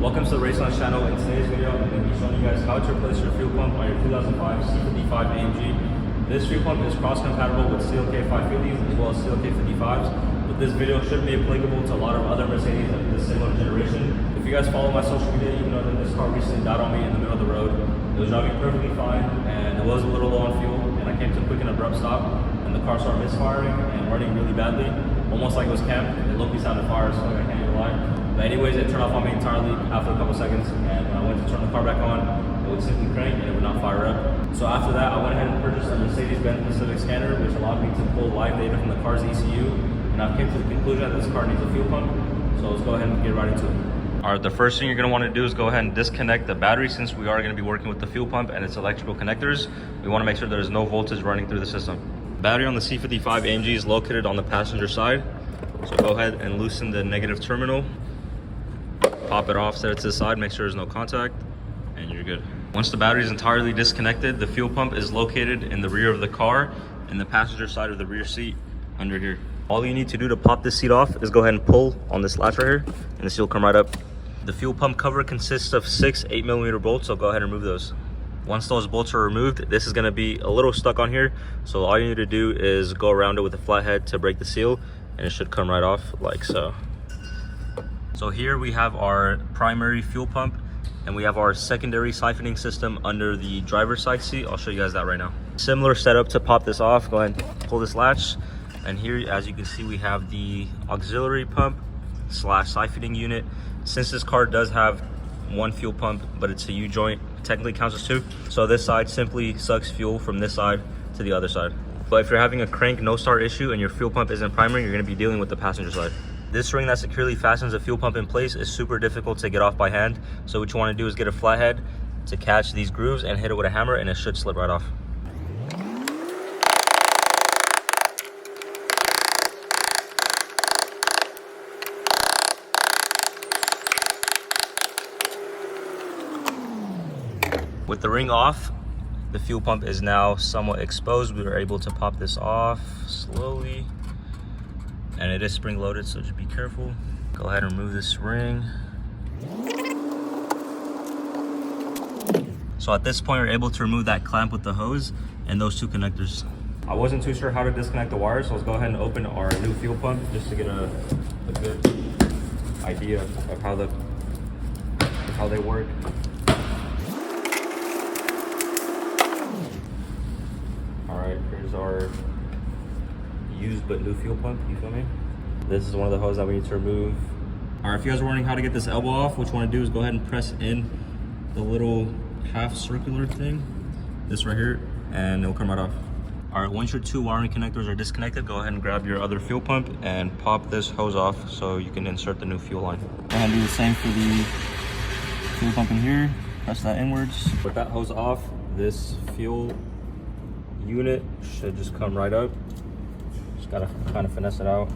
Welcome to the RaceLenz channel. In today's video, I'm going to be showing you guys how to replace your fuel pump on your 2005 C55 AMG. This fuel pump is cross-compatible with CLK550s as well as CLK55s, but this video should be applicable to a lot of other Mercedes of this similar generation. If you guys follow my social media, you know that this car recently died on me in the middle of the road. It was driving perfectly fine, and it was a little low on fuel, and I came to a quick and abrupt stop, and the car started misfiring and running really badly, almost like it was camped. It looked like sounded fire, so I can't even lie. But anyways, it turned off on me entirely after a couple seconds, and when I went to turn the car back on, it would simply crank and it would not fire up. So after that, I went ahead and purchased a Mercedes-Benz Pacific scanner, which allowed me to pull live data from the car's ECU, and I came to the conclusion that this car needs a fuel pump, so let's go ahead and get right into it. All right, the first thing you're gonna wanna do is go ahead and disconnect the battery, since we are gonna be working with the fuel pump and its electrical connectors. We wanna make sure there's no voltage running through the system. Battery on the C55 AMG is located on the passenger side, so go ahead and loosen the negative terminal. Pop it off, set it to the side, make sure there's no contact, and you're good. Once the battery is entirely disconnected, the fuel pump is located in the rear of the car, in the passenger side of the rear seat, under here. All you need to do to pop this seat off is go ahead and pull on this latch right here, and the seal will come right up. The fuel pump cover consists of 6 8mm bolts, so go ahead and remove those. Once those bolts are removed, this is going to be a little stuck on here, so all you need to do is go around it with a flathead to break the seal, and it should come right off like so. So here we have our primary fuel pump, and we have our secondary siphoning system under the driver's side seat. I'll show you guys that right now. Similar setup to pop this off. Go ahead and pull this latch, and here, as you can see, we have the auxiliary pump / siphoning unit. Since this car does have one fuel pump, but it's a U-joint, technically counts as two. So this side simply sucks fuel from this side to the other side. But if you're having a crank no start issue and your fuel pump isn't primary, you're gonna be dealing with the passenger side. This ring that securely fastens the fuel pump in place is super difficult to get off by hand. So what you wanna do is get a flathead to catch these grooves and hit it with a hammer, and it should slip right off. With the ring off, the fuel pump is now somewhat exposed. We were able to pop this off slowly, and it is spring loaded, so just be careful. Go ahead and remove this ring. So at this point, we're able to remove that clamp with the hose and those two connectors. I wasn't too sure how to disconnect the wires, so let's go ahead and open our new fuel pump just to get a good idea of how they work. Here's our used but new fuel pump, you feel me? This is one of the hoses that we need to remove. All right, if you guys are wondering how to get this elbow off, what you want to do is go ahead and press in the little half circular thing, this right here, and it'll come right off. All right, once your two wiring connectors are disconnected, go ahead and grab your other fuel pump and pop this hose off so you can insert the new fuel line. Go ahead and do the same for the fuel pump in here. Press that inwards. With that hose off, this fuel unit should just come right up. Just gotta kind of finesse it out.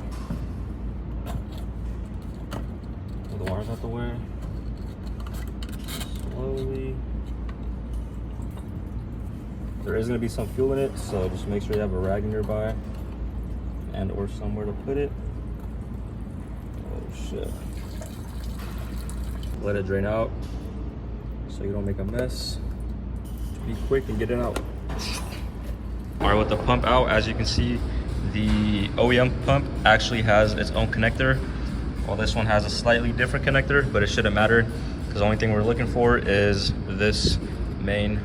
Pull the wires out the way. Slowly. There is gonna be some fuel in it, so just make sure you have a rag nearby and or somewhere to put it. Oh shit. Let it drain out so you don't make a mess. Be quick and get it out. All right, with the pump out, as you can see, the OEM pump actually has its own connector, while this one has a slightly different connector, but it shouldn't matter because the only thing we're looking for is this main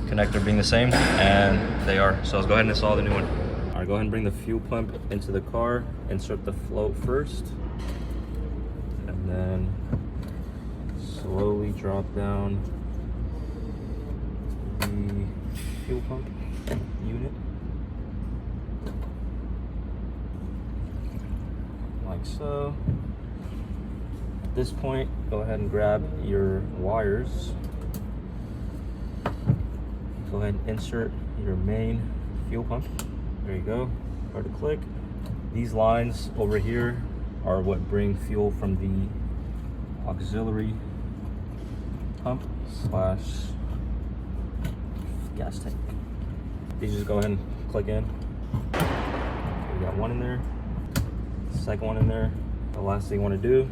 connector being the same, and they are. So let's go ahead and install the new one. All right, go ahead and bring the fuel pump into the car, insert the float first, and then slowly drop down the fuel pump unit like so. At this point, go ahead and grab your wires. Go ahead and insert your main fuel pump. There you go. Start to click. These lines over here are what bring fuel from the auxiliary pump / gas tank. These just go ahead and click in. Okay, we got one in there, second one in there. The last thing you want to do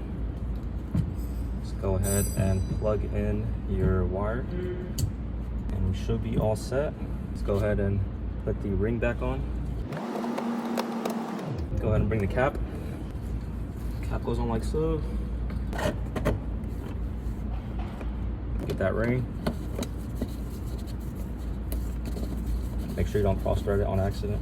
is Go ahead and plug in your wire and we should be all set. Let's go ahead and put the ring back on. Go ahead and bring the cap. Cap goes on like so. Get that ring. Make sure you don't cross thread it on accident.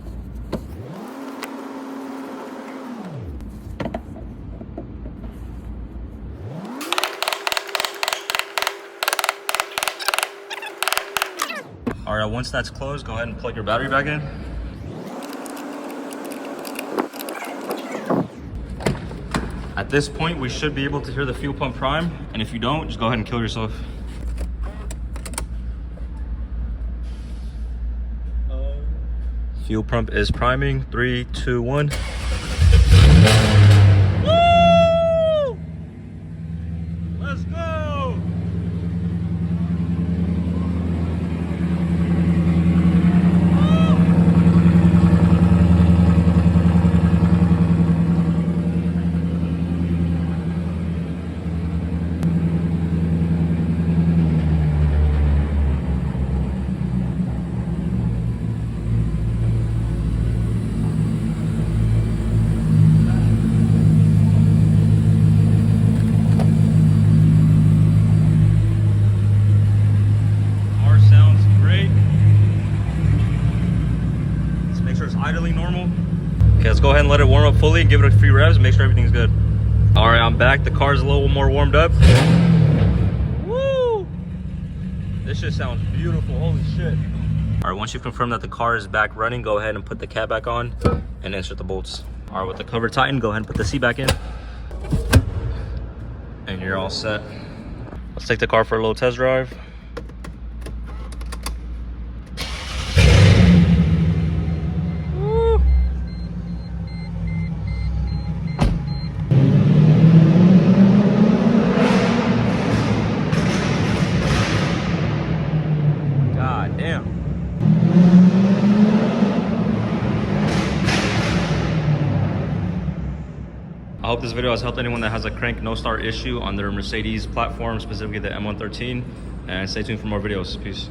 All right, once that's closed, go ahead and plug your battery back in. At this point, we should be able to hear the fuel pump prime, and if you don't, just go ahead and kill yourself. Fuel pump is priming. 3, 2, 1. Woo! Let's go! Idling normal. Okay, let's go ahead and let it warm up fully, give it a few revs, and make sure everything's good. All right, I'm back. The car's a little more warmed up. Woo! This shit sounds beautiful. Holy shit. All right, once you confirm that the car is back running, go ahead and put the cap back on and insert the bolts. All right, with the cover tightened, go ahead and put the seat back in. And you're all set. Let's take the car for a little test drive. I hope this video has helped anyone that has a crank no start issue on their Mercedes platform, specifically the M113, and stay tuned for more videos. Peace.